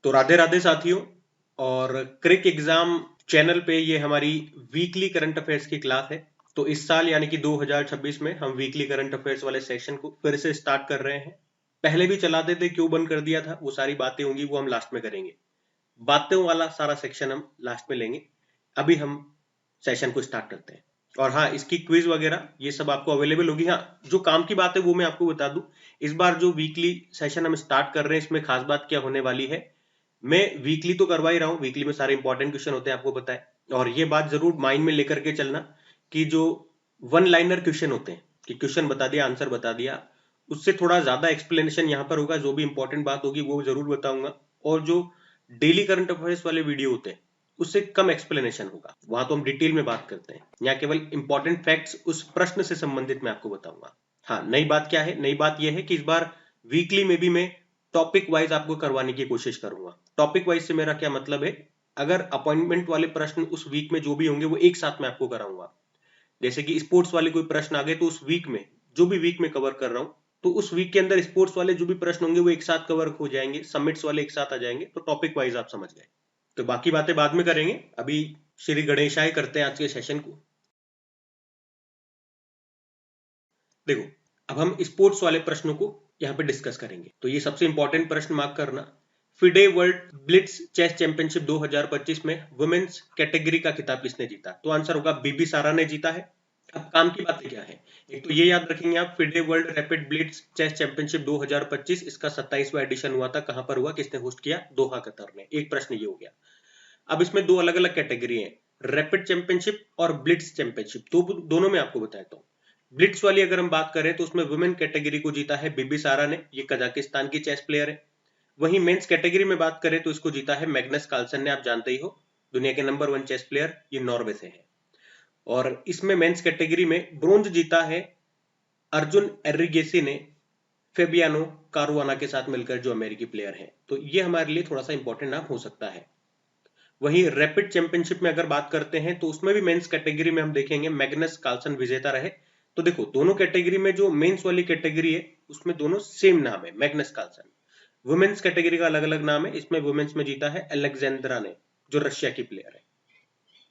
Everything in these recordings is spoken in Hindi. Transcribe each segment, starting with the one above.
तो राधे राधे साथियों, और क्रिक एग्जाम चैनल पे ये हमारी वीकली करंट अफेयर्स की क्लास है। तो इस साल यानी कि 2026 में हम वीकली करंट अफेयर्स वाले सेक्शन को फिर से स्टार्ट कर रहे हैं। पहले भी चलाते थे, क्यों बंद कर दिया था, वो सारी बातें होंगी, वो हम लास्ट में करेंगे। बातों वाला सारा सेक्शन हम लास्ट में लेंगे। अभी हम सेशन को स्टार्ट करते हैं। और हाँ, इसकी क्विज वगैरह ये सब आपको अवेलेबल होगी। हाँ, जो काम की बात है वो मैं आपको बता दूं। इस बार जो वीकली सेशन हम स्टार्ट कर रहे हैं, इसमें खास बात क्या होने वाली है, मैं वीकली तो करवा ही रहा हूँ, वीकली में सारे इंपॉर्टेंट क्वेश्चन होते हैं, आपको पता है। और ये बात जरूर माइंड में लेकर के चलना कि जो वन लाइनर क्वेश्चन होते हैं, कि क्वेश्चन बता दिया, आंसर बता दिया, उससे थोड़ा ज्यादा एक्सप्लेनेशन यहाँ पर होगा। जो भी इंपॉर्टेंट बात होगी वो जरूर बताऊंगा। और जो डेली करंट अफेयर्स वाले वीडियो होते हैं उससे कम एक्सप्लेनेशन होगा, वहां तो हम डिटेल में बात करते हैं। यहाँ केवल इंपॉर्टेंट फैक्ट्स उस प्रश्न से संबंधित मैं आपको बताऊंगा। हाँ, नई बात क्या है, नई बात यह है कि इस बार वीकली में भी मैं टॉपिक वाइज आपको करवाने की कोशिश करूंगा। टॉपिक वाइज से मेरा क्या मतलब है, अगर अपॉइंटमेंट वाले प्रश्न उस वीक में जो भी होंगे वो एक साथ मैं आपको कराऊंगा। जैसे कि स्पोर्ट्स वाले कोई प्रश्न आ गए तो उस वीक में, जो भी वीक में कवर कर रहा हूं, तो उस वीक के अंदर स्पोर्ट्स वाले जो भी प्रश्न होंगे वो एक साथ कवर हो जाएंगे, समिट्स वाले एक साथ आ जाएंगे। तो टॉपिक वाइज आप समझ गए। तो बाकी बातें बाद में करेंगे, अभी श्री गणेशाय करते हैं आज के सेशन को। देखो, अब हम स्पोर्ट्स वाले प्रश्नों को यहाँ पे डिस्कस करेंगे। तो ये सबसे इंपॉर्टेंट प्रश्न मार्क करना। FIDE world blitz chess championship 2025 में वुमेन्स कैटेगरी का खिताब किसने जीता? तो आंसर होगा बीबी सारा ने जीता है। अब काम की बातें क्या है, एक तो ये याद रखेंगे आप, FIDE world rapid blitz chess championship 2025, इसका 27वां एडिशन हुआ था। कहां पर हुआ, किसने होस्ट किया? दोहा, कतर ने। एक प्रश्न ये हो गया। अब इसमें दो अलग अलग कैटेगरी है, रैपिड चैंपियनशिप और ब्लिट्स चैंपियनशिप। तो दोनों में आपको बताया। तो ब्लिट्स वाली अगर हम बात करें तो उसमें वुमेन कैटेगरी को जीता है बीबी सारा ने, ये कजाकिस्तान की चेस प्लेयर है। वहीं मेंस कैटेगरी में बात करें तो इसको जीता है मैग्नस कार्लसन ने, आप जानते ही हो, दुनिया के नंबर 1 चेस प्लेयर, ये नॉर्वे से है। और इसमें मेंस कैटेगरी में ब्रोंज जीता है अर्जुन एरिगेसी ने, फेबियानो कारुआना के साथ मिलकर, जो अमेरिकी प्लेयर है। तो ये हमारे लिए थोड़ा सा इंपॉर्टेंट नाम हो सकता है। वहीं रैपिड चैंपियनशिप में अगर बात करते हैं तो उसमें भी मेंस कैटेगरी में हम देखेंगे मैग्नस कार्लसन विजेता रहे। तो देखो, दोनों कैटेगरी में जो मेंस वाली कैटेगरी है उसमें दोनों सेम नाम है, मैग्नस कार्लसन। वुमेन्स कैटेगरी का अलग अलग नाम है, इसमें वुमेन्स में जीता है अलेक्जेंड्रा ने, जो रशिया की प्लेयर है।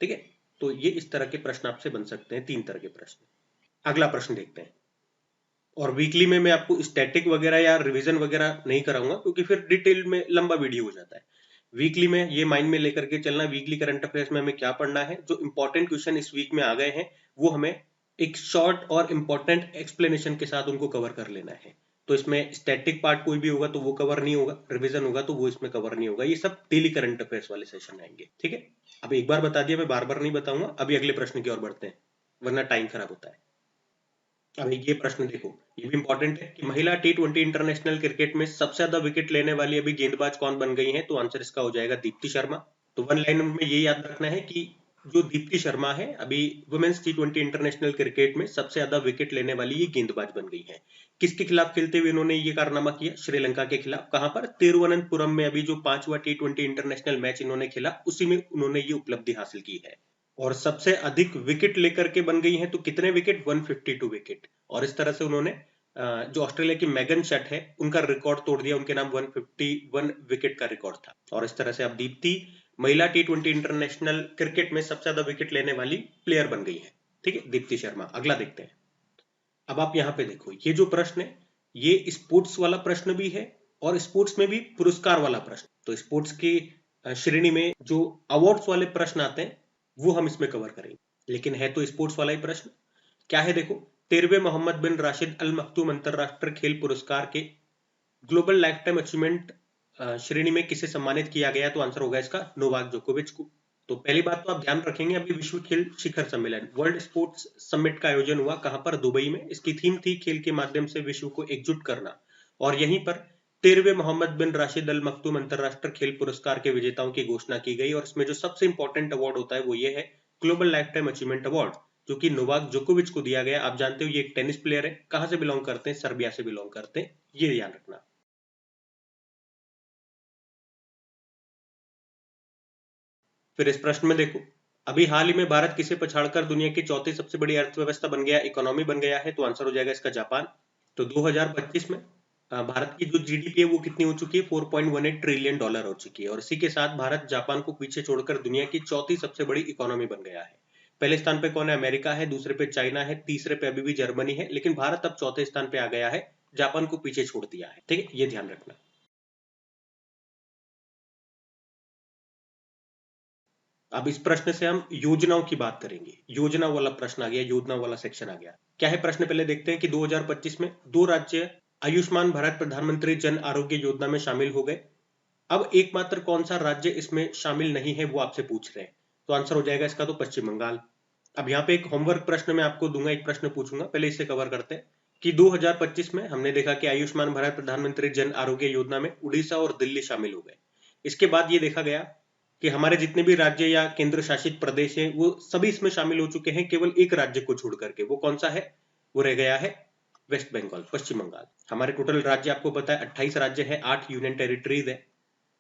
ठीक है, तो ये इस तरह के प्रश्न आपसे बन सकते हैं, 3 तरह के प्रश्न। अगला प्रश्न देखते हैं। और वीकली में मैं आपको स्टैटिक वगैरह या रिवीजन वगैरह नहीं कराऊंगा, क्योंकि फिर डिटेल में लंबा वीडियो हो जाता है। वीकली में ये माइंड में लेकर के चलना, वीकली करंट अफेयर्स में हमें क्या पढ़ना है, जो इंपॉर्टेंट क्वेश्चन इस वीक में आ गए हैं वो हमें एक शॉर्ट और इंपॉर्टेंट एक्सप्लेनेशन के साथ उनको कवर कर लेना है। तो इसमें स्टैटिक पार्ट कोई भी होगा तो वो कवर नहीं होगा, रिवीजन होगा तो वो इसमें कवर नहीं होगा। ये सब डेली करंट अफेयर्स वाले सेशन आएंगे। ठीक है, अब एक बार बता दिया, मैं बार बार नहीं बताऊंगा। अभी अगले प्रश्न की ओर बढ़ते हैं, वरना टाइम खराब होता है। अब ये प्रश्न देखो, ये भी इंपॉर्टेंट है कि महिला T20 इंटरनेशनल क्रिकेट में सबसे ज्यादा विकेट लेने वाली अभी गेंदबाज कौन बन गई है? तो आंसर इसका हो जाएगा दीप्ति शर्मा। तो वन लाइन में ये याद रखना है कि जो दीप्ति शर्मा है अभी वुमेन्स T20 इंटरनेशनल क्रिकेट में सबसे ज्यादा विकेट लेने वाली ये गेंदबाज बन गई है। किसके खिलाफ खेलते हुए इन्होंने ये कारनामा किया? श्रीलंका के खिलाफ। कहां पर? तिरुवनंतपुरम में अभी जो 5वां T20 इंटरनेशनल मैच इन्होंने खेला, उसी में उन्होंने ये उपलब्धि हासिल की है। और सबसे अधिक विकेट लेकर के बन गई हैं। तो कितने विकेट? 152 विकेट। और इस तरह से उन्होंने जो ऑस्ट्रेलिया की मेगन शट है उनका रिकॉर्ड तोड़ दिया, उनके नाम 151 विकेट का रिकॉर्ड था। और इस तरह से अब दीप्ति महिला T20 इंटरनेशनल क्रिकेट में सबसे ज्यादा विकेट लेने वाली प्लेयर बन गई है। ठीक है, दीप्ति शर्मा। अगला देखते हैं। अब आप यहाँ पे देखो, ये जो प्रश्न है ये स्पोर्ट्स वाला प्रश्न भी है और स्पोर्ट्स में भी पुरस्कार वाला प्रश्न। तो स्पोर्ट्स की श्रेणी में जो अवार्ड्स वाले प्रश्न आते हैं वो हम इसमें कवर करेंगे, लेकिन है तो स्पोर्ट्स वाला ही प्रश्न। क्या है देखो, 13वें मोहम्मद बिन राशिद अल मखतूम अंतरराष्ट्रीय खेल पुरस्कार के ग्लोबल लाइफ टाइम अचीवमेंट श्रेणी में किसे सम्मानित किया गया? तो आंसर होगा इसका नोवाक जोकोविच को। तो पहली बात तो आप ध्यान रखेंगे, अभी विश्व खेल शिखर सम्मेलन, वर्ल्ड स्पोर्ट्स समिट का आयोजन हुआ। कहां पर? दुबई में। इसकी थीम थी खेल के माध्यम से विश्व को एकजुट करना। और यहीं पर 13वें मोहम्मद बिन राशिद अल मखतूम अंतरराष्ट्रीय खेल पुरस्कार के विजेताओं की घोषणा की गई। और इसमें जो सबसे इंपॉर्टेंट अवार्ड होता है वो ये है global life time achievement award, जो कि नोवाक जोकोविच को दिया गया। आप जानते हो ये एक टेनिस प्लेयर है। कहां से बिलोंग करते हैं? सर्बिया से बिलोंग करते हैं, ये ध्यान रखना। फिर इस प्रश्न में देखो, अभी हाल ही में भारत किसे पछाड़कर दुनिया की चौथी सबसे बड़ी अर्थव्यवस्था बन गया, इकोनॉमी बन गया है? तो आंसर हो जाएगा इसका जापान। तो 2025 में भारत की जो जीडीपी है वो कितनी हो चुकी है, 4.18 ट्रिलियन डॉलर हो चुकी है, और इसी के साथ भारत जापान को पीछे छोड़कर दुनिया की चौथी सबसे बड़ी इकोनॉमी बन गया है। पहले स्थान पे कौन है, अमेरिका है, दूसरे पे चाइना है, तीसरे पे अभी भी जर्मनी है, लेकिन भारत अब चौथे स्थान पे आ गया है, जापान को पीछे छोड़ दिया है। ठीक है, ये ध्यान रखना। अब इस प्रश्न से हम योजनाओं की बात करेंगे। योजना वाला प्रश्न आ गया, योजना वाला सेक्शन आ गया। क्या है प्रश्न, पहले देखते हैं कि 2025 में दो राज्य आयुष्मान भारत प्रधानमंत्री जन आरोग्य योजना में शामिल हो गए। अब एकमात्र कौन सा राज्य इसमें शामिल नहीं है वो आपसे पूछ रहे हैं, तो आंसर हो जाएगा इसका तो पश्चिम बंगाल। अब यहाँ पे एक होमवर्क प्रश्न मैं आपको दूंगा, एक प्रश्न पूछूंगा, पहले इसे कवर करते हैं कि 2025 में हमने देखा कि आयुष्मान भारत प्रधानमंत्री जन आरोग्य योजना में उड़ीसा और दिल्ली शामिल हो गए। इसके बाद ये देखा गया कि हमारे जितने भी राज्य या केंद्र शासित प्रदेश हैं वो सभी इसमें शामिल हो चुके हैं, केवल एक राज्य को छोड़ करके। वो कौन सा है, वो रह गया है वेस्ट बंगाल, पश्चिम बंगाल। हमारे टोटल राज्य आपको पता है 28 राज्य है, 8 यूनियन टेरिटरीज है।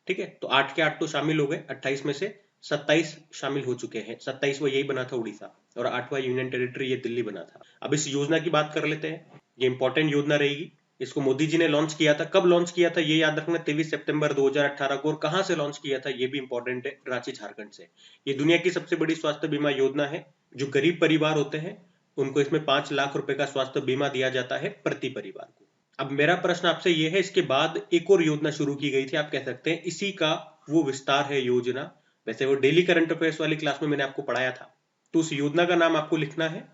ठीक है, तो 8 के 8 तो शामिल हो गए, 28 में से 27 शामिल हो चुके हैं। 27वां यही बना था उड़ीसा, और 8वां यूनियन टेरिटरी ये दिल्ली बना था। अब इस योजना की बात कर लेते हैं। ये इंपॉर्टेंट योजना रहेगी। इसको मोदी जी ने लॉन्च किया था, कब लॉन्च किया था ये याद रखना, 23 सितंबर 2018 को। और कहां से लॉन्च किया था ये भी इंपॉर्टेंट है, रांची झारखंड से। ये दुनिया की सबसे बड़ी स्वास्थ्य बीमा योजना है। जो गरीब परिवार होते हैं उनको इसमें 5 लाख रुपए का स्वास्थ्य बीमा दिया जाता है प्रति परिवार को। अब मेरा प्रश्न आपसे यह है, इसके बाद एक और योजना शुरू की गई थी, आप कह सकते हैं इसी का वो विस्तार है योजना। वैसे वो डेली करंट अफेयर्स वाली क्लास में मैंने आपको पढ़ाया था। तो उस योजना का नाम आपको लिखना है,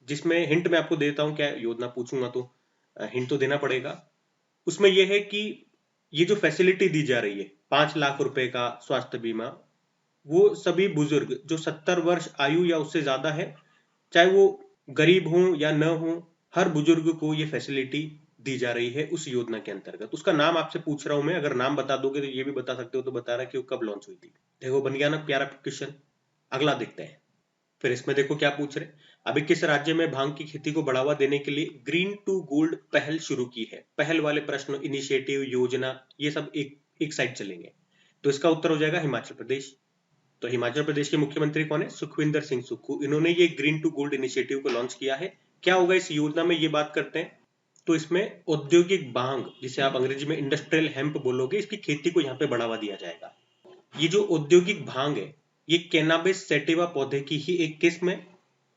जिसमें हिंट मैं आपको देता हूं, क्या योजना पूछूंगा तो हिंट तो देना पड़ेगा। उसमें यह है कि ये जो फैसिलिटी दी जा रही है 5 लाख रुपए का स्वास्थ्य बीमा, वो सभी बुजुर्ग जो 70 वर्ष आयु या उससे ज्यादा है, चाहे वो गरीब हो या न हो, हर बुजुर्ग को ये फैसिलिटी दी जा रही है उस योजना के अंतर्गत। उसका नाम आपसे पूछ रहा हूं मैं, अगर नाम बता दोगे तो ये भी बता सकते हो, तो बता रहा कि वो कब लॉन्च हुई थी। देखो बन गया ना प्यारा क्वेश्चन। अगला देखते हैं। फिर इसमें देखो क्या पूछ रहे, अभी किस राज्य में भांग की खेती को बढ़ावा देने के लिए ग्रीन टू गोल्ड पहल शुरू की है। पहल वाले प्रश्न, इनिशिएटिव, योजना, ये सब एक एक साइड चलेंगे। तो इसका उत्तर हो जाएगा हिमाचल प्रदेश। तो हिमाचल प्रदेश के मुख्यमंत्री कौन है, सुखविंदर सिंह सुक्खू। इन्होंने ये ग्रीन टू गोल्ड इनिशिएटिव को लॉन्च किया है। क्या होगा इस योजना में, ये बात करते हैं। तो इसमें औद्योगिक भांग, जिसे आप अंग्रेजी में इंडस्ट्रियल हेम्प बोलोगे, इसकी खेती को यहाँ पे बढ़ावा दिया जाएगा। ये जो औद्योगिक भांग है, ये कैनाबिस सैटिवा पौधे की ही एक किस्म है।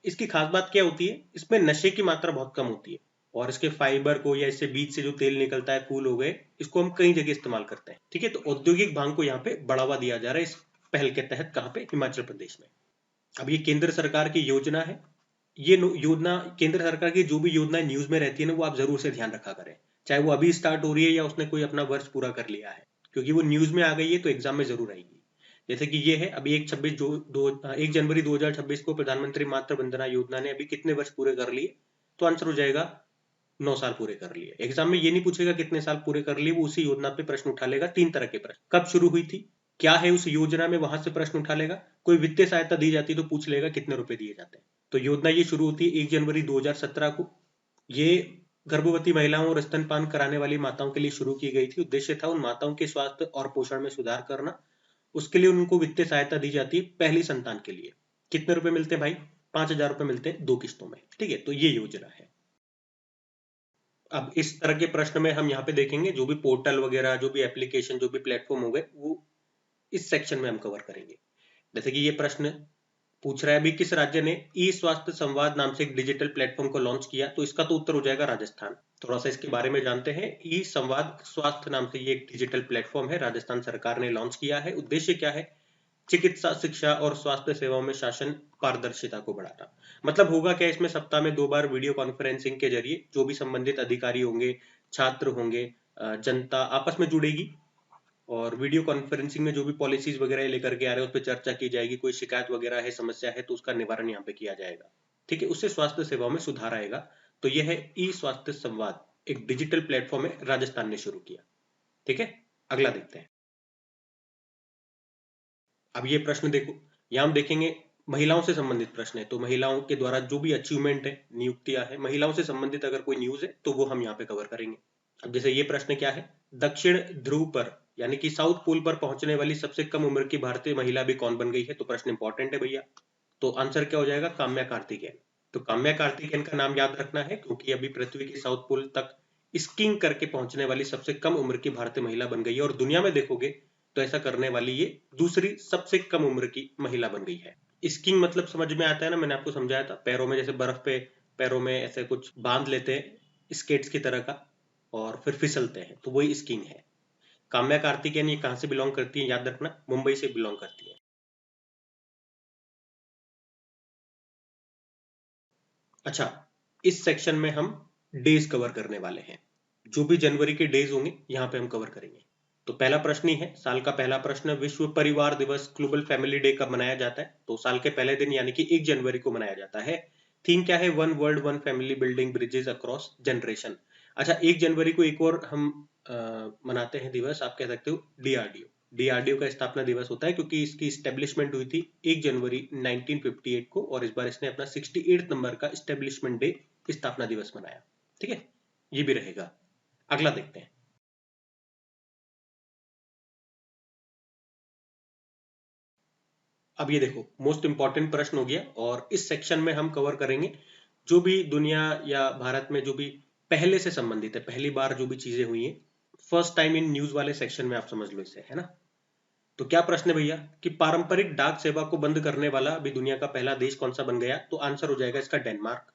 इसकी खास बात क्या होती है, इसमें नशे की मात्रा बहुत कम होती है, और इसके फाइबर को या इससे बीज से जो तेल निकलता है, फूल हो गए, इसको हम कई जगह इस्तेमाल करते हैं। ठीक है, तो औद्योगिक भांग को यहाँ पे बढ़ावा दिया जा रहा है इस पहल के तहत। कहाँ पे, हिमाचल प्रदेश में। अब ये केंद्र सरकार की योजना है। ये योजना, केंद्र सरकार की जो भी योजना न्यूज में रहती है ना, वो आप जरूर से ध्यान रखा करें, चाहे वो अभी स्टार्ट हो रही है या उसने कोई अपना वर्ष पूरा कर लिया है, क्योंकि वो न्यूज में आ गई है तो एग्जाम में जरूर आएगी। जैसे कि ये है, अभी 1 जनवरी 2026 को प्रधानमंत्री मातृ वंदना योजना ने अभी कितने वर्ष पूरे कर लिए, तो आंसर हो जाएगा 9 साल पूरे कर लिए। एग्जाम में ये नहीं पूछेगा कितने साल पूरे कर लिए, वो उसी योजना पे प्रश्न उठा लेगा। 3 तरह के प्रश्न, कब शुरू हुई थी, क्या है उस योजना में, वहां से प्रश्न उठा लेगा। कोई वित्तीय सहायता दी जाती तो पूछ लेगा कितने रुपए दिए जाते हैं। तो योजना ये शुरू होती है 1 जनवरी 2017 को। ये गर्भवती महिलाओं और स्तनपान कराने वाली माताओं के लिए शुरू की गई थी। उद्देश्य था उन माताओं के स्वास्थ्य और पोषण में सुधार करना। उसके लिए उनको वित्तीय सहायता दी जाती है पहली संतान के लिए। कितने रुपए मिलते हैं भाई, 5,000 रुपए मिलते हैं 2 किस्तों में। ठीक है, तो ये योजना है। अब इस तरह के प्रश्न में हम यहाँ पे देखेंगे, जो भी पोर्टल वगैरह, जो भी एप्लीकेशन, जो भी प्लेटफॉर्म हो गए, वो इस सेक्शन में हम कवर करेंगे। जैसे कि ये प्रश्न पूछ रहा है, अभी किस राज्य ने ई स्वास्थ्य संवाद नाम से एक डिजिटल प्लेटफॉर्म को लॉन्च किया, तो इसका तो उत्तर हो जाएगा राजस्थान। थोड़ा सा इसके बारे में जानते हैं। ई संवाद स्वास्थ्य नाम से ये एक डिजिटल प्लेटफॉर्म है, राजस्थान सरकार ने लॉन्च किया है। उद्देश्य क्या है, चिकित्सा, शिक्षा और स्वास्थ्य सेवाओं में शासन पारदर्शिता को बढ़ाना। मतलब होगा क्या, इसमें सप्ताह में 2 बार वीडियो कॉन्फ्रेंसिंग के जरिए जो भी संबंधित अधिकारी होंगे, छात्र होंगे, जनता आपस में जुड़ेगी, और वीडियो कॉन्फ्रेंसिंग में जो भी पॉलिसीज वगैरह लेकर के आ रहे हैं उस पर चर्चा की जाएगी। कोई शिकायत वगैरह है, समस्या है, तो उसका निवारण यहाँ पे किया जाएगा। ठीक है, उससे स्वास्थ्य सेवाओं में सुधार आएगा। तो यह है ई स्वास्थ्य संवाद, एक डिजिटल प्लेटफॉर्म है, राजस्थान ने शुरू किया। ठीक है, अगला देखते हैं। अब ये प्रश्न देखो, यहाँ हम देखेंगे महिलाओं से संबंधित प्रश्न है। तो महिलाओं के द्वारा जो भी अचीवमेंट है, नियुक्तियां है, महिलाओं से संबंधित अगर कोई न्यूज है तो वो हम यहाँ पे कवर करेंगे। अब जैसे ये प्रश्न क्या है, दक्षिण ध्रुव पर यानी कि साउथ पोल पर पहुंचने वाली सबसे कम उम्र की भारतीय महिला भी कौन बन गई है। तो प्रश्न इंपॉर्टेंट है भैया। तो आंसर क्या हो जाएगा, काम्या कार्तिकेयन। तो काम्या कार्तिकेयन का नाम याद रखना है, क्योंकि अभी पृथ्वी के साउथ पोल तक स्कीइंग करके पहुंचने वाली सबसे कम उम्र की भारतीय महिला बन गई है, और दुनिया में देखोगे तो ऐसा करने वाली ये दूसरी सबसे कम उम्र की महिला बन गई है। स्कीइंग मतलब समझ में आता है ना, मैंने आपको समझाया था, पैरों में जैसे बर्फ पे पैरों में ऐसे कुछ बांध लेते हैं स्केट्स की तरह का और फिर फिसलते हैं, तो वही स्कीइंग है। काम्या कार्तिकेयन ये कहां से बिलोंग करती है, याद रखना, मुंबई से बिलोंग करती है। अच्छा, इस सेक्शन में हम डेज कवर करने वाले हैं। जो भी जनवरी के डेज होंगे यहाँ पे हम कवर करेंगे। तो पहला प्रश्न ही है, साल का पहला प्रश्न, विश्व परिवार दिवस ग्लोबल फैमिली डे कब मनाया जाता है? तो साल के पहले दिन यानी कि 1 जनवरी को मनाया जाता है। थीम क्या है? One world one family building bridges across generation. अच्छा, 1 जनवरी को एक और हम मनाते हैं दिवस, आप कह सकते हो डीआरडीओ। डीआरडीओ का स्थापना दिवस होता है क्योंकि इसकी स्टेब्लिशमेंट हुई थी 1 जनवरी 1958 को, और इस बार इसने अपना 68 नंबर का स्टेब्लिशमेंट डे, स्थापना दिवस मनाया। ठीक है, ये भी रहेगा। अगला देखते हैं। अब ये देखो, मोस्ट इंपॉर्टेंट प्रश्न हो गया, और इस सेक्शन में हम कवर करेंगे जो भी दुनिया या भारत में जो भी पहले से संबंधित है, पहली बार जो भी चीजें हुई हैं, फर्स्ट टाइम इन न्यूज वाले सेक्शन में, आप समझ लो इसे, है ना। तो क्या प्रश्न है भैया कि पारंपरिक डाक सेवा को बंद करने वाला अभी दुनिया का पहला देश कौन सा बन गया? तो आंसर हो जाएगा इसका डेनमार्क।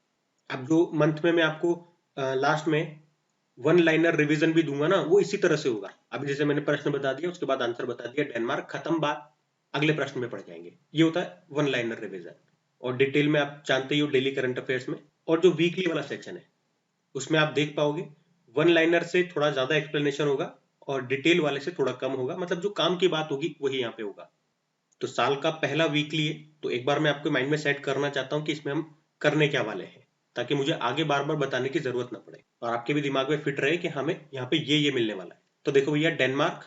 अब जो मंथ में मैं आपको लास्ट में वन लाइनर रिवीजन भी दूंगा ना, वो इसी तरह से होगा। अभी जैसे मैंने प्रश्न बता दिया, उसके बाद आंसर बता दिया, डेनमार्क, खत्म बात, अगले प्रश्न में पढ़ जाएंगे। ये होता है वन लाइनर रिवीजन। और डिटेल में आप जानते ही हो डेली करंट अफेयर्स में। और जो वीकली वाला सेक्शन है उसमें आप देख पाओगे वन लाइनर से थोड़ा ज्यादा एक्सप्लेनेशन होगा और डिटेल वाले से थोड़ा कम होगा, मतलब जो काम की बात होगी वही यहाँ पे होगा। तो साल का पहला वीकली है, तो एक बार मैं आपके माइंड में सेट करना चाहता हूँ कि इसमें हम करने क्या वाले हैं, ताकि मुझे आगे बार बार बताने की जरूरत ना पड़े और आपके भी दिमाग में फिट रहे कि हमें यहाँ पे ये मिलने वाला है। तो देखो भैया, डेनमार्क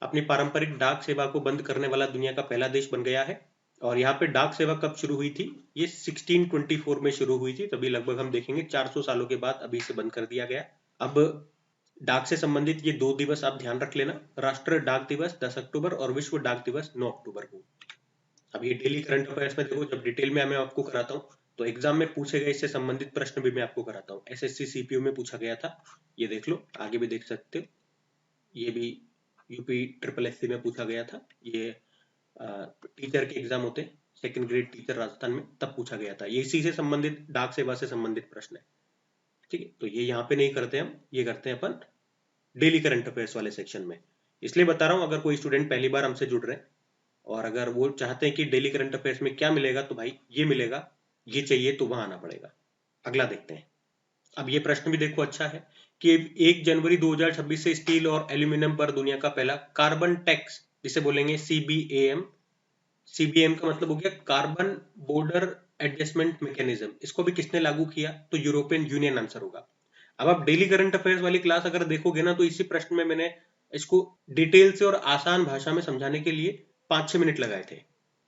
अपनी पारंपरिक डाक सेवा को बंद करने वाला दुनिया का पहला देश बन गया है। और यहाँ पे डाक सेवा कब शुरू हुई थी? ये 1624 में शुरू हुई थी, तभी लगभग हम देखेंगे 400 सालों के बाद अभी इसे बंद कर दिया गया। अब डाक से संबंधित ये 2 दिवस आप ध्यान रख लेना, राष्ट्रीय डाक दिवस 10 अक्टूबर और विश्व डाक दिवस 9 अक्टूबर को। अब ये डेली करंट अफेयर्स में देखो, जब डिटेल में मैं आपको कराता हूँ तो एग्जाम में पूछे गए इससे संबंधित प्रश्न भी मैं आपको कराता हूँ। एसएससी सीपीयू में पूछा गया था, ये देख लो, आगे भी देख सकते हो। ये भी यूपी ट्रिपल एससी में पूछा गया था, ये टीचर के एग्जाम होते हैं, सेकंड ग्रेड टीचर राजस्थान में, तब पूछा गया था। ये इसी से संबंधित, डाक सेवा से संबंधित प्रश्न है। ठीक है, तो ये यहाँ पे नहीं करते हम, ये करते हैं अपन डेली करंट अफेयर्स वाले सेक्शन में। इसलिए बता रहा हूँ, अगर कोई स्टूडेंट पहली बार हमसे जुड़ रहे हैं और अगर वो चाहते हैं कि डेली करंट अफेयर्स में क्या मिलेगा, तो भाई ये मिलेगा, ये चाहिए तो वहां आना पड़ेगा। अगला देखते हैं। अब ये प्रश्न भी देखो अच्छा है कि 1 जनवरी 2026 से स्टील और एल्यूमिनियम पर दुनिया का पहला कार्बन टैक्स, जिसे बोलेंगे सीबीएम, सीबीएम का मतलब हो गया कार्बन बॉर्डर एडजस्टमेंट मैकेनिज्म, इसको भी किसने लागू किया? तो यूरोपियन यूनियन आंसर होगा। अब आप डेली करंट अफेयर्स वाली क्लास अगर देखोगे ना, तो इसी प्रश्न में मैंने इसको डिटेल से और आसान भाषा में समझाने के लिए 5-6 मिनट लगाए थे।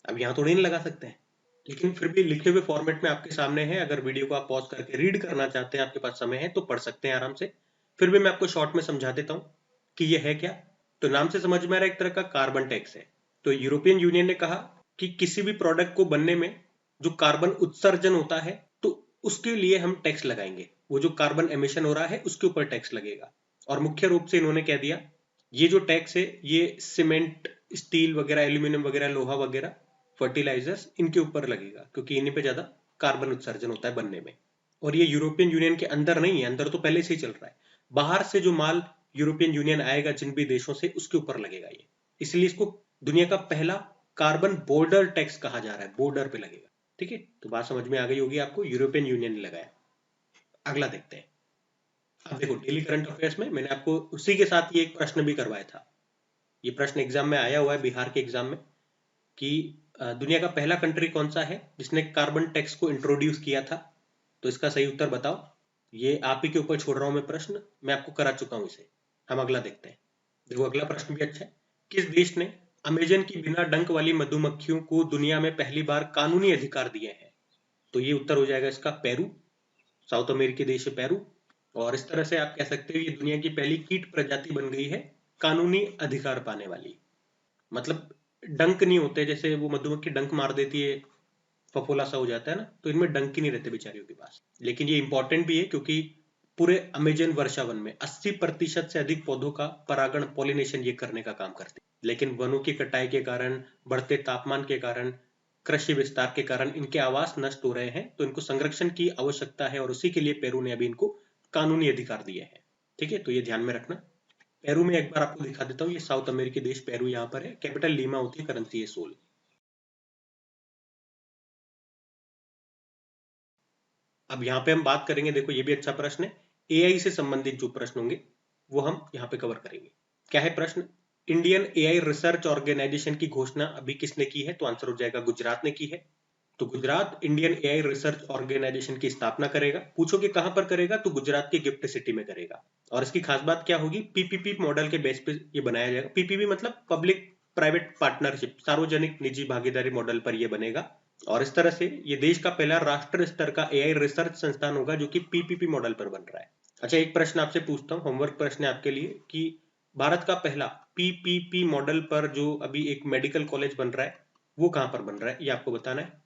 अब यहाँ थोड़ी नहीं लगा सकते हैं, लेकिन फिर भी लिखे हुए फॉर्मेट में आपके सामने है। अगर वीडियो को आप पॉज करके रीड करना चाहते हैं, आपके पास समय है, तो पढ़ सकते हैं आराम से। फिर भी मैं आपको शॉर्ट में समझा देता हूँ कि ये है क्या। तो नाम से समझ में आ रहा है, एक तरह का कार्बन टैक्स है। तो यूरोपियन यूनियन ने कहा कि किसी भी प्रोडक्ट को बनने में जो कार्बन उत्सर्जन होता है, तो उसके लिए हम टैक्स लगाएंगे। वो जो कार्बन एमिशन हो रहा है उसके ऊपर टैक्स लगेगा। और मुख्य रूप से इन्होंने कह दिया ये जो टैक्स है ये सीमेंट, स्टील वगैरह, एल्यूमिनियम वगैरह, लोहा वगैरह, फर्टिलाइजर्स, इनके ऊपर लगेगा, क्योंकि इन्हीं पे ज्यादा कार्बन उत्सर्जन होता है बनने में। और ये यूरोपियन यूनियन के अंदर नहीं है, अंदर तो पहले से ही चल रहा है। बाहर से जो माल यूरोपियन यूनियन आएगा जिन भी देशों से, उसके ऊपर लगेगा ये। इसलिए इसको दुनिया का पहला कार्बन बॉर्डर टैक्स कहा जा रहा है, बॉर्डर पे लगेगा। ठीक है, तो बात समझ में आ गई होगी आपको, यूरोपियन यूनियन ने लगाया। अगला देखते हैं। अब देखो, डेली करंट अफेयर्स में मैंने आपको उसी के साथ ये एक प्रश्न भी करवाया था। ये प्रश्न एग्जाम में आया हुआ है, बिहार के एग्जाम में, कि दुनिया का पहला कंट्री कौन सा है जिसने कार्बन टैक्स को इंट्रोड्यूस किया था? तो इसका सही उत्तर बताओ। ये आप ही के ऊपर छोड़ रहा हूं मैं प्रश्न, मैं आपको करा चुका हूं इसे। हम अगला देखते हैं। देखो, अगला प्रश्न भी अच्छा है। किस देश ने अमेजन की बिना डंक वाली मधुमक्खियों को दुनिया में पहली बार कानूनी अधिकार दिए हैं? तो ये उत्तर हो जाएगा इसका पेरू, साउथ अमेरिकी देश है पेरू। और इस तरह से आप कह सकते हो ये दुनिया की पहली कीट प्रजाति बन गई है कानूनी अधिकार पाने वाली। मतलब डंक नहीं होते, जैसे वो मधुमक्खी डंक मार देती है, फफोला सा हो जाता है ना, तो इनमें डंक ही नहीं रहते बेचारियों के पास। लेकिन ये इंपॉर्टेंट भी है क्योंकि पूरे अमेजन वर्षावन में 80% से अधिक पौधों का परागण पॉलिनेशन ये करने का काम करते हैं। लेकिन वनों की कटाई के कारण, बढ़ते तापमान के कारण, कृषि विस्तार के कारण इनके आवास नष्ट हो रहे हैं, तो इनको संरक्षण की आवश्यकता है और उसी के लिए पेरू ने अभी इनको कानूनी अधिकार दिए हैं। ठीक है, तो ये ध्यान में रखना। पेरू में एक बार आपको दिखा देता हूँ, ये साउथ अमेरिकी देश पेरू यहाँ पर है, कैपिटल लीमा होती है, करेंसी है सोल। अब यहाँ पे हम बात करेंगे, देखो ये भी अच्छा प्रश्न है, एआई से संबंधित जो प्रश्न होंगे वो हम यहाँ पे कवर करेंगे। क्या है प्रश्न? इंडियन एआई रिसर्च ऑर्गेनाइजेशन की घोषणा अभी किसने की है? तो आंसर हो जाएगा गुजरात ने की है। तो Gujarat Indian AI research organisation की स्थापना करेगा। पूछोगे कहां पर करेगा? तो गुजरात की गिफ्ट सिटी में करेगा। और इसकी खास बात क्या होगी? पीपीपी मॉडल के बेस पे ये बनाया जाएगा। पीपीपी मतलब पब्लिक प्राइवेट पार्टनरशिप, सार्वजनिक निजी भागीदारी मॉडल पर यह बनेगा। और इस तरह से ये देश का पहला राष्ट्र स्तर का एआई रिसर्च संस्थान होगा जो कि पीपीपी मॉडल पर बन रहा है। अच्छा, एक प्रश्न आपसे पूछता हूँ, होमवर्क प्रश्न है आपके लिए, कि भारत का पहला पीपीपी मॉडल पर जो अभी एक मेडिकल कॉलेज बन रहा है वो कहां पर बन रहा है, ये आपको बताना है।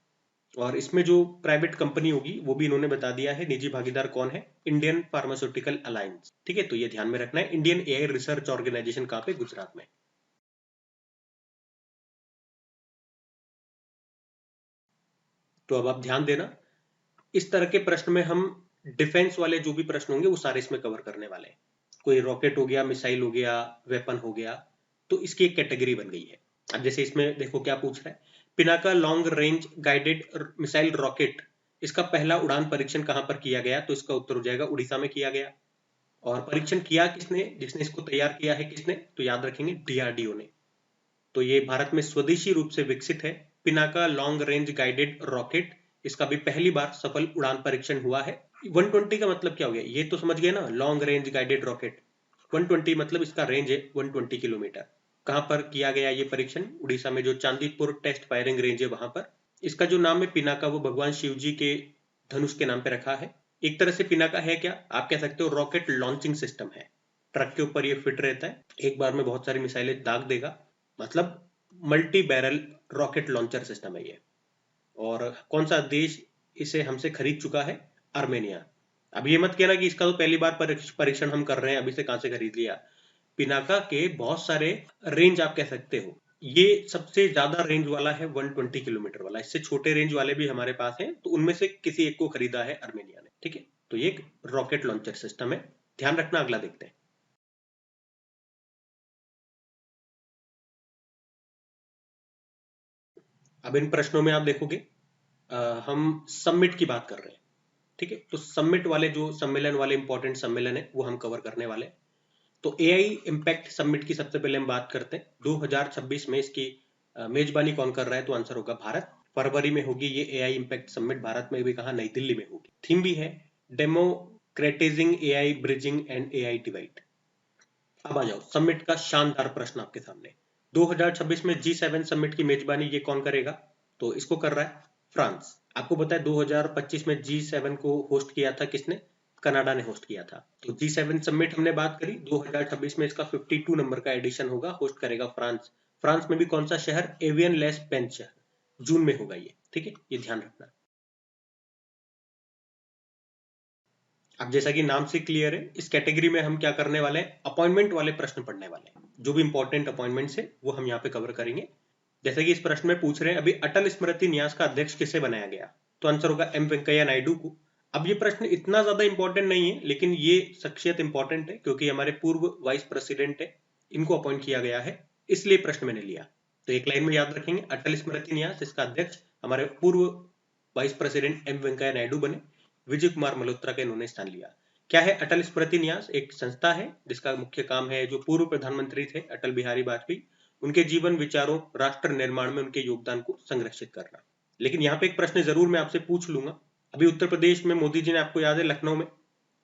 और इसमें जो प्राइवेट कंपनी होगी वो भी इन्होंने बता दिया है, निजी भागीदार कौन है? Indian pharmaceutical alliance. ठीक है, तो ये ध्यान में रखना है, इंडियन एआई रिसर्च ऑर्गेनाइजेशन कहां पे? गुजरात में। तो अब आप ध्यान देना, इस तरह के प्रश्न में हम डिफेंस वाले जो भी प्रश्न होंगे वो सारे इसमें कवर करने वाले हैं। कोई रॉकेट हो गया, मिसाइल हो गया, वेपन हो गया, तो इसकी एक कैटेगरी बन गई है। अब जैसे इसमें देखो क्या पूछ रहा है, Pinaka long range guided missile rocket, इसका पहला उड़ान परीक्षण कहां पर किया गया? तो इसका उत्तर हो जाएगा उड़ीसा में किया गया। और परीक्षण किया किसने? जिसने इसको तैयार किया है किसने? तो याद रखेंगे डीआरडीओ ने। तो ये भारत में स्वदेशी रूप से विकसित है, Pinaka long range guided rocket. इसका भी पहली बार सफल उड़ान परीक्षण हुआ है। 120 का मतलब क्या हो गया? ये तो समझ गए ना, लॉन्ग रेंज गाइडेड रॉकेट। 120 मतलब इसका रेंज है 120 किलोमीटर। कहां पर किया गया ये परीक्षण? उड़ीसा में जो चांदीपुर टेस्ट फायरिंग रेंज है वहां पर। इसका जो नाम है पिनाका, वो भगवान शिव जी के धनुष के नाम पे रखा है। एक तरह से पिनाका है क्या, आप कह सकते हो रॉकेट लॉन्चिंग सिस्टम है। ट्रक के ऊपर ये फिट रहता है, एक बार में बहुत सारी मिसाइलें दाग देगा, मतलब multi barrel rocket launcher system है ये। और कौन सा देश इसे हमसे खरीद चुका है? आर्मेनिया। अब ये मत कहना कि इसका तो पहली बार परीक्षण हम कर रहे हैं, अभी से कहां से खरीद लिया। पिनाका के बहुत सारे रेंज आप कह सकते हो, ये सबसे ज्यादा रेंज वाला है 120 किलोमीटर वाला। इससे छोटे रेंज वाले भी हमारे पास हैं, तो उनमें से किसी एक को खरीदा है आर्मेनिया ने। ठीक है, तो ये एक रॉकेट लॉन्चर सिस्टम है, ध्यान रखना। अगला देखते हैं। अब इन प्रश्नों में आप देखोगे, हम समिट की बात कर रहे हैं। ठीक है, तो समिट वाले जो सम्मेलन वाले इंपॉर्टेंट सम्मेलन है वो हम कवर करने वाले हैं। तो एआई इम्पैक्ट समिट की सबसे पहले हम बात करते हैं। 2026 में इसकी मेजबानी कौन कर रहा है? तो आंसर होगा भारत। फरवरी में होगी ये एआई इम्पैक्ट समिट, भारत में भी कहा? नई दिल्ली में होगी। थीम भी है democratising AI bridging and AI divide. अब आ जाओ समिट का शानदार प्रश्न आपके सामने। 2026 में G7 समिट की मेजबानी ये कौन करेगा? तो इसको कर रहा है फ्रांस। आपको पता है 2025 में G7 को होस्ट किया था किसने? कनाडा ने होस्ट किया था। तो G7 समिट हमने बात करी, 2026 में इसका 52 नंबर का एडिशन होगा, होस्ट करेगा फ्रांस। फ्रांस में भी कौन सा शहर? एवियन लेस पेन शहर, जून में होगा ये। ठीक है, ये ध्यान रखना। अब जैसा कि नाम से क्लियर है, इस कैटेगरी में हम क्या करने वाले हैं? अपॉइंटमेंट वाले प्रश्न पढ़ने वाले हैं। जो भी इंपॉर्टेंट अपॉइंटमेंट्स है वो हम यहाँ पे कवर करेंगे। जैसे कि इस प्रश्न में पूछ रहे हैं, अभी अटल स्मृति न्यास का अध्यक्ष किसे बनाया गया? तो आंसर होगा एम वेंकैया नायडू को। अब ये प्रश्न इतना ज्यादा इंपॉर्टेंट नहीं है, लेकिन ये शख्सियत इंपॉर्टेंट है क्योंकि हमारे पूर्व वाइस प्रेसिडेंट है, इनको अपॉइंट किया गया है, इसलिए प्रश्न मैंने लिया। तो एक लाइन में याद रखेंगे, अटल स्मृति न्यास, इसका अध्यक्ष हमारे पूर्व vice president M Venkaiah Naidu बने, विजय कुमार मल्होत्रा का इन्होंने स्थान लिया। क्या है अटल स्मृति न्यास? एक संस्था है जिसका मुख्य काम है, जो पूर्व प्रधानमंत्री थे अटल बिहारी वाजपेयी, उनके जीवन विचारों, राष्ट्र निर्माण में उनके योगदान को संरक्षित करना। लेकिन यहाँ पे एक प्रश्न जरूर मैं आपसे पूछ लूंगा। अभी उत्तर प्रदेश में मोदी जी ने, आपको याद है, लखनऊ में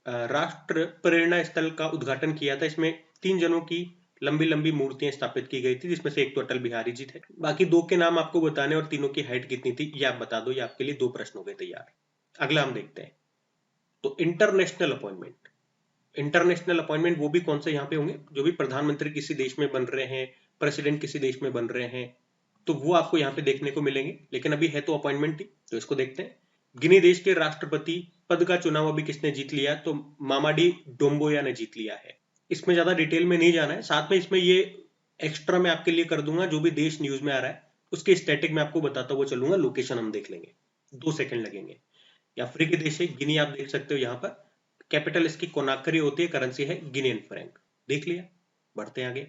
राष्ट्र प्रेरणा स्थल का उद्घाटन किया था। इसमें 3 जनों की लंबी लंबी मूर्तियां स्थापित की गई थी, जिसमें से एक तो अटल बिहारी जी थे। बाकी 2 के नाम आपको बताने और तीनों की हाइट कितनी थी ये आप बता दो। ये आपके लिए 2 प्रश्न हो गए तैयार। अगला हम देखते हैं, तो इंटरनेशनल अपॉइंटमेंट। इंटरनेशनल अपॉइंटमेंट वो भी कौन से यहाँ पे होंगे? जो भी प्रधानमंत्री किसी देश में बन रहे हैं, प्रेसिडेंट किसी देश में बन रहे हैं, तो वो आपको यहाँ पे देखने को मिलेंगे। लेकिन अभी है तो अपॉइंटमेंट ही, तो इसको देखते हैं। गिनी देश के राष्ट्रपति पद का चुनाव अभी किसने जीत लिया, तो मामाडी डोम्बोया ने जीत लिया है। इसमें ज्यादा डिटेल में नहीं जाना है, साथ में इसमें ये एक्स्ट्रा मैं आपके लिए कर दूंगा, जो भी देश न्यूज में आ रहा है उसके स्टैटिक में आपको बताता हुआ चलूंगा, लोकेशन हम देख लेंगे, 2 सेकंड लगेंगे। ये अफ्रीकी देश है गिनी, आप देख सकते हो यहाँ पर, कैपिटल इसकी कोनाक्री होती है, करेंसी है गिनियन फ्रैंक, देख लिया। बढ़ते हैं आगे।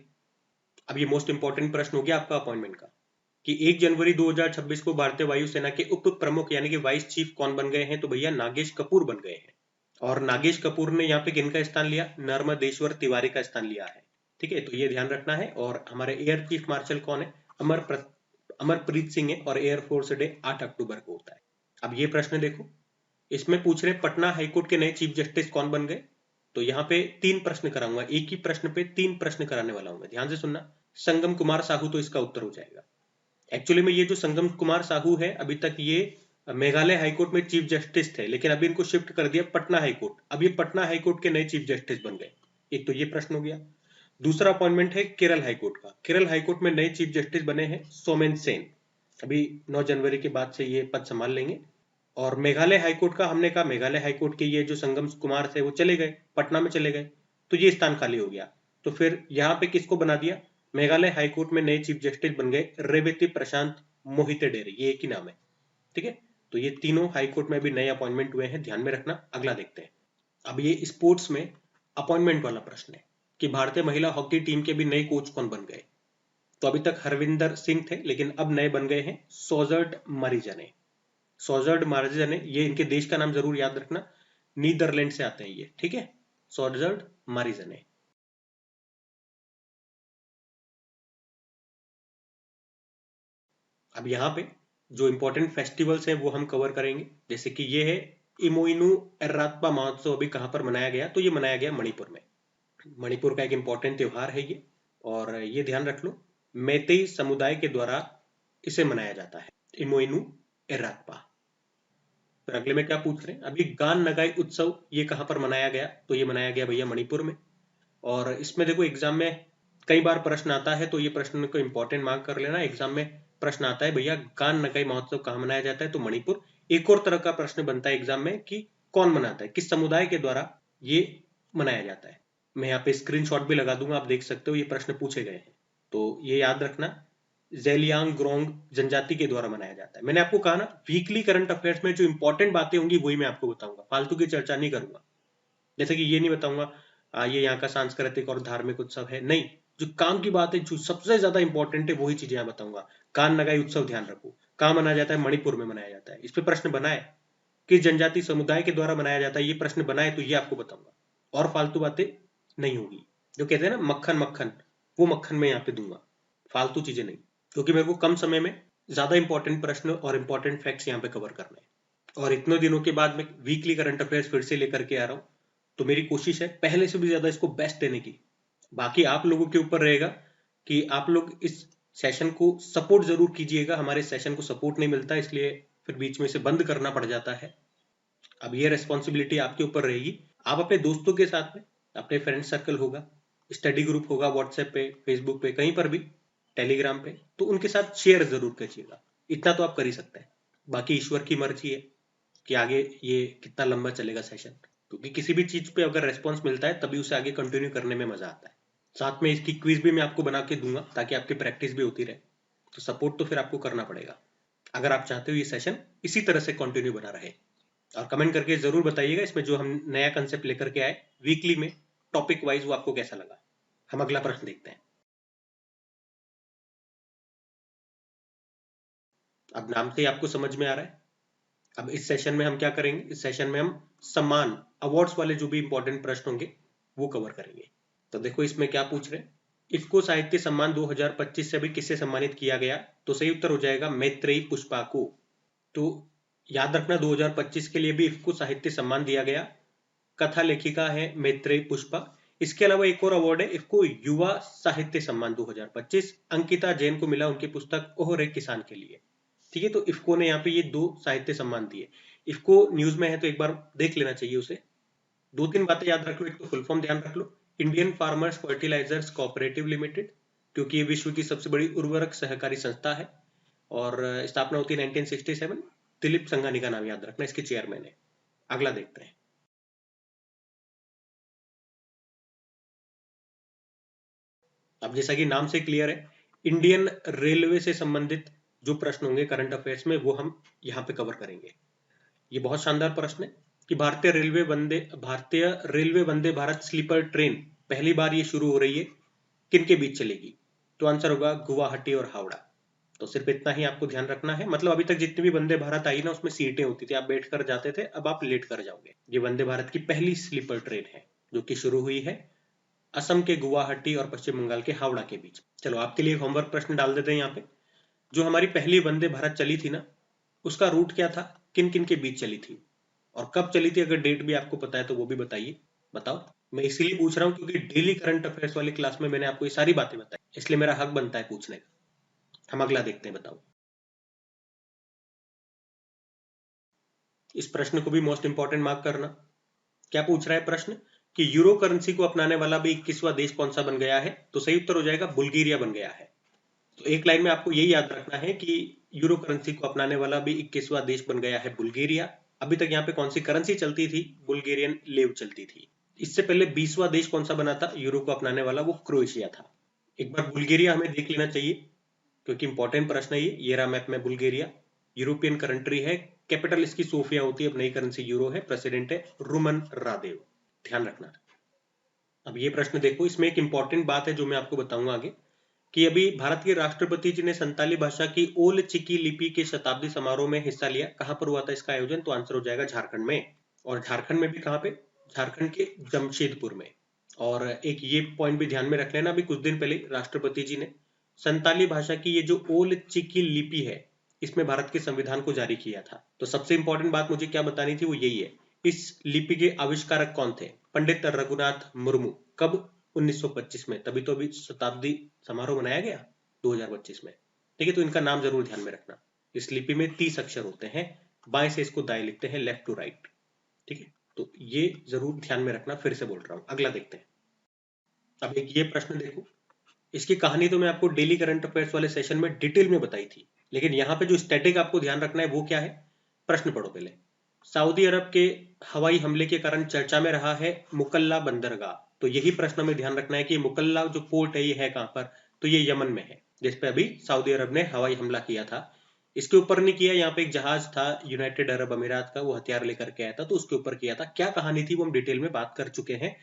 अब ये मोस्ट इंपॉर्टेंट प्रश्न हो गया आपका अपॉइंटमेंट का, कि 1 जनवरी 2026 को भारतीय वायुसेना के उप प्रमुख यानी कि वाइस चीफ कौन बन गए हैं, तो भैया नागेश कपूर बन गए हैं। और नागेश कपूर ने यहाँ पे किनका स्थान लिया, नर्मदेश्वर तिवारी का स्थान लिया है। ठीक है, तो ये ध्यान रखना है। और हमारे एयर चीफ मार्शल कौन है, अमरप्रीत सिंह है, और एयर फोर्स डे 8 अक्टूबर को होता है। अब ये प्रश्न देखो, इसमें पूछ रहे पटना हाईकोर्ट के नए चीफ जस्टिस कौन बन गए, तो यहाँ पे 3 प्रश्न कराऊंगा, एक ही प्रश्न पे 3 प्रश्न कराने वाला हूं मैं, ध्यान से सुनना। संगम कुमार साहू तो इसका उत्तर हो जाएगा। एक्चुअली में ये जो संगम कुमार साहू है, अभी तक ये मेघालय हाईकोर्ट में चीफ जस्टिस थे, लेकिन अभी इनको शिफ्ट कर दिया पटना हाईकोर्ट, अब ये पटना हाईकोर्ट के नए चीफ जस्टिस बन गए। एक तो ये प्रश्न हो गया। दूसरा अपॉइंटमेंट है केरल हाईकोर्ट का, केरल हाईकोर्ट में नए चीफ जस्टिस बने हैं सोमेन सेन, अभी 9 जनवरी के बाद से ये पद संभाल लेंगे। और मेघालय हाईकोर्ट का हमने कहा, मेघालय हाईकोर्ट के ये जो संगम कुमार थे वो चले गए, पटना में चले गए, तो ये स्थान खाली हो गया। तो फिर यहाँ पे किसको बना दिया, मेघालय हाईकोर्ट में नए चीफ जस्टिस बन गए रेवती प्रशांत मोहिते डेरे, ये एक ही नाम है। ठीक है, तो ये तीनों हाईकोर्ट में भी नए अपॉइंटमेंट हुए हैं, ध्यान में रखना। अगला देखते हैं। अब ये स्पोर्ट्स में अपॉइंटमेंट वाला प्रश्न है कि भारतीय महिला हॉकी टीम के भी नए कोच कौन बन गए, तो अभी तक हरविंदर सिंह थे, लेकिन अब नए बन गए हैं सोजर्ड मारिजाने। सोजर्ड मारिजाने, ये इनके देश का नाम जरूर याद रखना, नीदरलैंड से आते हैं ये। ठीक है, सोजर्ड मारिजाने। अब यहाँ पे जो इंपॉर्टेंट फेस्टिवल्स हैं वो हम कवर करेंगे, जैसे कि ये है इमोइनु एर्रात्पा महोत्सव, अभी कहाँ पर मनाया गया, तो ये मनाया गया मणिपुर में। मणिपुर का एक इंपॉर्टेंट त्योहार है ये, और ये ध्यान रख लो, मैतेई समुदाय के द्वारा इसे मनाया जाता है, इमोइनु एर्रात्पा। फिर अगले में क्या पूछ रहे हैं, अभी गान नगाई उत्सव ये कहाँ पर मनाया गया, तो ये मनाया गया भैया मणिपुर में। और इसमें देखो एग्जाम में कई बार प्रश्न आता है, तो ये प्रश्न को इंपॉर्टेंट मार्क कर लेना। एग्जाम में प्रश्न आता है भैया गान नगाई महोत्सव कहाँ मनाया जाता है, तो मणिपुर। एक और तरह का प्रश्न बनता है एग्जाम में कि कौन मनाता है, किस समुदाय के द्वारा ये मनाया जाता है। मैं यहाँ पे स्क्रीनशॉट भी लगा दूंगा, आप देख सकते हो ये प्रश्न पूछे गए हैं, तो ये याद रखना, जेलियांग ग्रोंग जनजाति के द्वारा मनाया जाता है। मैंने आपको कहा ना, वीकली करंट अफेयर्स में जो इंपॉर्टेंट बातें होंगी वही मैं आपको बताऊंगा, फालतू की चर्चा नहीं करूंगा। जैसे कि ये नहीं बताऊंगा ये यहाँ का सांस्कृतिक और धार्मिक उत्सव है, नहीं, जो काम की बात है, जो सबसे ज्यादा इंपॉर्टेंट है वही चीजें यहाँ बताऊंगा। कान नगाई उत्सव ध्यान रखो, कहाँ मनाया जाता है, मणिपुर में मनाया जाता है। इस पे प्रश्न बना है, किस जनजाति समुदाय के द्वारा मनाया जाता है, ये प्रश्न बना है, तो ये आपको बताऊंगा। और फालतू बातें नहीं होगी, जो कहते हैं ना मक्खन मक्खन, वो मक्खन मैं यहाँ पे दूंगा, फालतू चीजें नहीं, क्योंकि मेरे को कम समय में ज्यादा इंपॉर्टेंट प्रश्न और इंपॉर्टेंट फैक्ट्स यहाँ पे कवर करने हैं। और इतने दिनों के बाद मैं वीकली करंट अफेयर्स फिर से लेकर के आ रहा हूँ, तो मेरी कोशिश है पहले से भी ज्यादा इसको बेस्ट देने की। बाकी आप लोगों के ऊपर रहेगा कि आप लोग इस सेशन को सपोर्ट जरूर कीजिएगा, हमारे सेशन को सपोर्ट नहीं मिलता, इसलिए फिर बीच में से बंद करना पड़ जाता है। अब ये रेस्पॉन्सिबिलिटी आपके ऊपर रहेगी, आप अपने दोस्तों के साथ में, अपने फ्रेंड सर्कल होगा, स्टडी ग्रुप होगा व्हाट्सएप पे, फेसबुक पे, कहीं पर भी, टेलीग्राम पे, तो उनके साथ शेयर जरूर कीजिएगा। इतना तो आप कर ही सकते हैं, बाकी ईश्वर की मर्जी है कि आगे ये कितना लंबा चलेगा सेशन, क्योंकि किसी भी चीज पे अगर रेस्पॉन्स मिलता है तभी उसे आगे कंटिन्यू करने में मजा आता है। साथ में इसकी क्विज भी मैं आपको बना के दूंगा ताकि आपकी प्रैक्टिस भी होती रहे, तो सपोर्ट तो फिर आपको करना पड़ेगा अगर आप चाहते हो ये सेशन इसी तरह से कंटिन्यू बना रहे। और कमेंट करके जरूर बताइएगा इसमें जो हम नया कंसेप्ट लेकर के आए वीकली में टॉपिक वाइज, वो आपको कैसा लगा। हम अगला प्रश्न देखते हैं। अब नाम से ही आपको समझ में आ रहा है, अब इस सेशन में हम क्या करेंगे, इस सेशन में हम सम्मान अवार्ड्स वाले जो भी इंपॉर्टेंट प्रश्न होंगे वो कवर करेंगे। तो देखो इसमें क्या पूछ रहे हैं, इफ्को साहित्य सम्मान 2025 से अभी किसे सम्मानित किया गया, तो सही उत्तर हो जाएगा मैत्रेयी पुष्पा को। तो याद रखना 2025 के लिए भी इफ्को साहित्य सम्मान दिया गया, कथा लेखिका है मैत्रेयी पुष्पा। इसके अलावा एक और अवार्ड है इफ्को युवा साहित्य सम्मान 2025, अंकिता जैन को मिला उनकी पुस्तक ओहरे किसान के लिए। ठीक है, तो इफ्को ने यहाँ पे ये 2 साहित्य सम्मान दिए। इफ्को न्यूज में है तो एक बार देख लेना चाहिए उसे। 2-3 बातें याद रख लो, एक तो फुल फॉर्म ध्यान रख लो, Indian farmers fertilisers cooperative limited, क्योंकि ये विश्व की सबसे बड़ी उर्वरक सहकारी संस्था है, और स्थापना होती है 1967। दिलीप संघानी का नाम याद रखना, इसके चेयरमैन है। अगला देखते हैं। अब जैसा कि नाम से क्लियर है, इंडियन रेलवे से संबंधित जो प्रश्न होंगे करंट अफेयर्स में वो हम यहाँ पे कवर करेंगे। ये बहुत शानदार प्रश्न है कि भारतीय railway Vande Bharat sleeper train पहली बार ये शुरू हो रही है, किन के बीच चलेगी? तो आंसर होगा गुवाहाटी और हावड़ा। तो सिर्फ इतना ही आपको ध्यान रखना है। मतलब अभी तक जितनी भी वंदे भारत आई ना, उसमें सीटें होती थी, आप बैठ कर जाते थे, अब आप लेट कर जाओगे। ये वंदे भारत की पहली स्लीपर ट्रेन है जो कि शुरू हुई है असम के गुवाहाटी और पश्चिम बंगाल के हावड़ा के बीच। चलो आपके लिए होमवर्क प्रश्न डाल देते हैं यहाँ पे। जो हमारी पहली वंदे भारत चली थी ना, उसका रूट क्या था, किन किन के बीच चली थी और कब चली थी? अगर डेट भी आपको पता है तो वो भी बताइए। बताओ। मैं इसीलिए पूछ रहा हूँ क्योंकि डेली करंट अफेयर्स वाली क्लास में मैंने आपको ये सारी बातें बताई, इसलिए मेरा हक बनता है पूछने का। हम अगला देखते हैं, बताओ। इस प्रश्न को भी मोस्ट इंपॉर्टेंट मार्क करना। क्या पूछ रहा है प्रश्न कि यूरो करेंसी को अपनाने वाला भी 21वां देश कौन सा बन गया है? तो सही उत्तर हो जाएगा बुल्गारिया बन गया है। तो एक लाइन में आपको यही याद रखना है कि यूरो करेंसी को अपनाने वाला भी 21वां देश बन गया है बुल्गारिया। अभी तक यहाँ पे कौन सी करेंसी चलती थी? बुल्गारियन लेव चलती थी। इससे पहले 20वां देश कौन सा बना था यूरो को अपनाने वाला? वो क्रोएशिया था। एक बार बुल्गारिया हमें देख लेना चाहिए क्योंकि इंपॉर्टेंट प्रश्न है ये रहा मैप में बुल्गारिया। यूरोपियन कंट्री है, कैपिटल इसकी सोफिया होती है, अब नई करेंसी यूरो है, प्रेसिडेंट है रुमन रादेव। ध्यान रखना। अब ये प्रश्न देखो, इसमें एक इंपॉर्टेंट बात है जो मैं आपको बताऊंगा आगे कि अभी भारत के राष्ट्रपति जी ने संताली भाषा की ओल चिकी लिपि के शताब्दी समारोह में हिस्सा लिया। कहां पर हुआ था इसका आयोजन? तो आंसर हो जाएगा झारखंड में। और झारखंड में भी कहां पे? झारखंड के जमशेदपुर में। और एक ये पॉइंट भी ध्यान में रख लेना, अभी कुछ दिन पहले राष्ट्रपति जी ने संताली भाषा की ये जो ओल चिकी लिपि है, इसमें भारत के संविधान को जारी किया था। तो सबसे इंपॉर्टेंट बात मुझे क्या बतानी थी वो यही है, इस लिपि के आविष्कारक कौन थे? पंडित रघुनाथ मुर्मू। कब? 1925 में। तभी तो अभी शताब्दी समारोह मनाया गया 2025 में। ठीक है, तो इनका नाम जरूर ध्यान में रखना। इस लिपि में 30 अक्षर होते हैं, बाएं से इसको दाएं लिखते हैं, लेफ्ट टू राइट। ठीक है, तो ये जरूर ध्यान में रखना, फिर से बोल रहा हूं। अगला देखते हैं। अब एक ये प्रश्न देखो, इसकी कहानी तो मैं आपको डेली करंट अफेयर्स वाले सेशन में डिटेल में बताई थी, लेकिन यहाँ पे जो स्टैटिक आपको ध्यान रखना है वो क्या है? प्रश्न पढ़ो पहले। सऊदी अरब के हवाई हमले के कारण चर्चा में रहा है मुकल्ला बंदरगाह। तो यही प्रश्न में ध्यान रखना है कि मुकल्ला जो पोर्ट है ये है कहां पर? तो ये यमन में है, जिसपे अभी सऊदी अरब ने हवाई हमला किया था। इसके ऊपर नहीं किया, यहाँ पे एक जहाज था यूनाइटेड अरब अमीरात का, वो हथियार लेकर के आया था, तो उसके ऊपर किया था। क्या कहानी थी वो हम डिटेल में बात कर चुके हैं।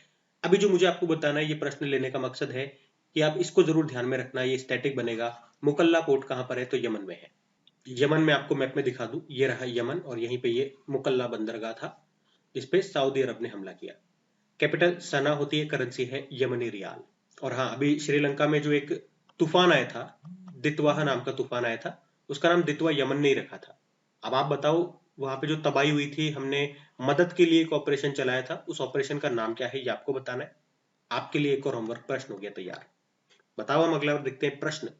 अभी जो मुझे आपको बताना है, ये प्रश्न लेने का मकसद है कि आप इसको जरूर ध्यान में रखना, ये स्टैटिक बनेगा। मुकल्ला पोर्ट कहां पर है? तो यमन में है। यमन में आपको मैप में दिखा दूं, ये रहा यमन और यहीं पे ये मुकल्ला बंदरगाह था जिसपे सऊदी अरब ने हमला किया। कैपिटल सना होती है, करेंसी है यमनी रियाल। और हाँ, अभी श्रीलंका में जो एक तूफान आया था, दितवाह नाम का तूफान आया था, उसका नाम दितवा यमन ने ही रखा था। अब आप बताओ, वहां पे जो तबाही हुई थी, हमने मदद के लिए एक ऑपरेशन चलाया था, उस ऑपरेशन का नाम क्या है ये आपको बताना है। आपके लिए एक और होमवर्क प्रश्न हो गया तैयार। बताओ, हम अगला देखते हैं प्रश्न।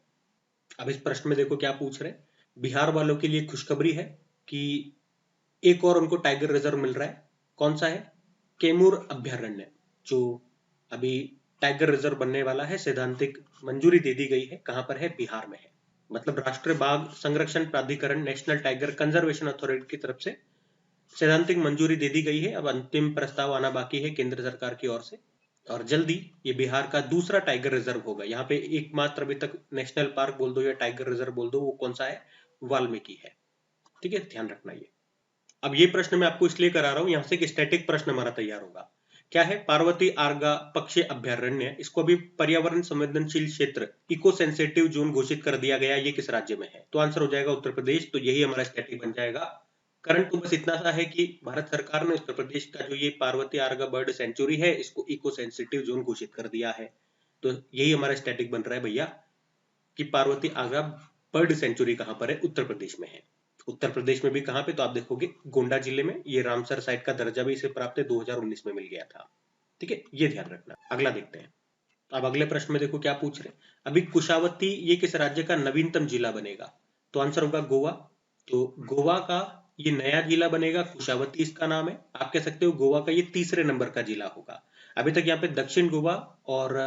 अब इस प्रश्न में देखो क्या पूछ रहे हैं। बिहार वालों के लिए खुशखबरी है कि एक और उनको टाइगर रिजर्व मिल रहा है। कौन सा है? कैमूर अभ्यारण्य, जो अभी टाइगर रिजर्व बनने वाला है, सैद्धांतिक मंजूरी दे दी गई है। कहां पर है? बिहार में है। मतलब राष्ट्रीय बाघ संरक्षण प्राधिकरण, नेशनल टाइगर कंजर्वेशन अथॉरिटी की तरफ से सैद्धांतिक मंजूरी दे दी गई है। अब अंतिम प्रस्ताव आना बाकी है केंद्र सरकार की ओर से, और जल्दी ये बिहार का दूसरा टाइगर रिजर्व होगा। यहाँ पे एकमात्र अभी तक नेशनल पार्क बोल दो या टाइगर रिजर्व बोल दो, वो कौन सा है? वाल्मीकि है। ठीक है, ध्यान रखना ये। अब ये प्रश्न मैं आपको इसलिए करा रहा हूं, यहां से एक स्टैटिक प्रश्न हमारा तैयार होगा। क्या है? पार्वती आर्गा पक्षी अभ्यारण्य, इसको भी पर्यावरण संवेदनशील क्षेत्र, इको सेंसिटिव जोन घोषित कर दिया गया। ये किस राज्य में है? तो आंसर हो जाएगा उत्तर प्रदेश। तो यही हमारा स्टैटिक बन जाएगा। करंट तो बस इतना सा है कि भारत सरकार ने उत्तर प्रदेश का जो ये पार्वती आर्गा बर्ड सेंचुरी है, इसको इको सेंसिटिव जोन घोषित कर दिया है। तो यही हमारा स्टैटिक बन रहा है भैया कि पार्वती आर्गा बर्ड सेंचुरी कहां पर है? उत्तर प्रदेश में है। उत्तर प्रदेश में भी कहां पे? तो आप देखोगे गोंडा जिले में। ये रामसर साइट का दर्जा भी इसे प्राप्त है, 2019 में मिल गया था। ठीक है, ये ध्यान रखना। अगला देखते हैं। अब अगले प्रश्न में देखो क्या पूछ रहे हैं। अभी कुशावती ये किस राज्य का नवीनतम जिला बनेगा? तो आंसर होगा गोवा। तो गोवा का ये नया जिला बनेगा, कुशावती इसका नाम है। आप कह सकते हो गोवा का ये तीसरे नंबर का जिला होगा। अभी तक यहाँ पे दक्षिण गोवा और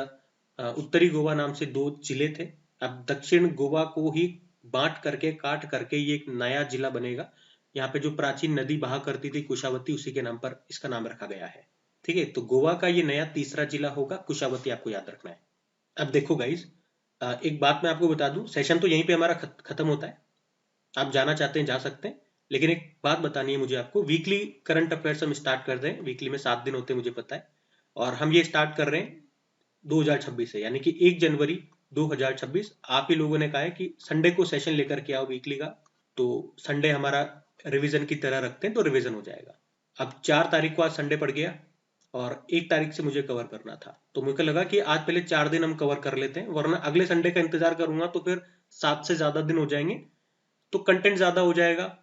उत्तरी गोवा नाम से दो जिले थे। अब दक्षिण गोवा को ही बांट करके, काट करके ये एक नया जिला बनेगा यहाँ पे जो प्राचीन नदी बहा करती थी कुशावती, उसी के नाम पर इसका नाम रखा गया है। ठीक है, तो गोवा का ये नया तीसरा जिला होगा कुशावती, आपको याद रखना है। अब देखो गाइज, एक बात मैं आपको बता दूं, सेशन तो यहीं पे हमारा खत्म होता है। आप जाना चाहते हैं जा सकते हैं, लेकिन एक बात बतानी है मुझे आपको। वीकली करंट अफेयर्स हम स्टार्ट कर दें, वीकली में 7 दिन होते हैं मुझे पता है, और हम ये स्टार्ट कर रहे हैं 2026 से, यानी कि 1 जनवरी 2026। आप ही लोगों ने कहा है कि संडे को सेशन लेकर के आओ वीकली का, तो संडे हमारा रिवीजन की तरह रखते हैं, तो रिवीजन हो जाएगा। अब 4 तारीख को आज संडे पड़ गया और 1 तारीख से मुझे कवर करना था, तो मुझे लगा कि आज पहले 4 दिन हम कवर कर लेते हैं, वरना अगले संडे का इंतजार करूंगा तो फिर 7 से ज्यादा दिन हो जाएंगे, तो कंटेंट ज्यादा हो जाएगा,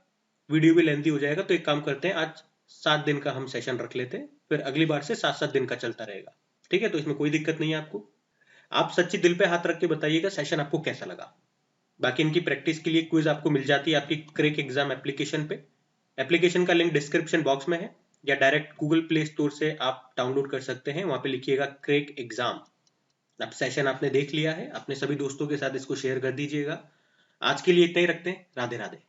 वीडियो भी लेंथी हो जाएगा। तो एक काम करते हैं, आज 7 दिन का हम सेशन रख लेते हैं, फिर अगली बार से 7-7 दिन का चलता रहेगा। ठीक है, तो इसमें कोई दिक्कत नहीं है आपको। आप सच्ची दिल पे हाथ रख के बताइएगा सेशन आपको कैसा लगा। बाकी इनकी प्रैक्टिस के लिए क्विज आपको मिल जाती है आपकी क्रैक एग्जाम एप्लीकेशन पे। एप्लीकेशन का लिंक डिस्क्रिप्शन बॉक्स में है, या डायरेक्ट गूगल प्ले स्टोर से आप डाउनलोड कर सकते हैं, वहां पे लिखिएगा क्रैक एग्जाम। अब सेशन आपने देख लिया है, अपने सभी दोस्तों के साथ इसको शेयर कर दीजिएगा। आज के लिए इतना ही रखते हैं, राधे राधे।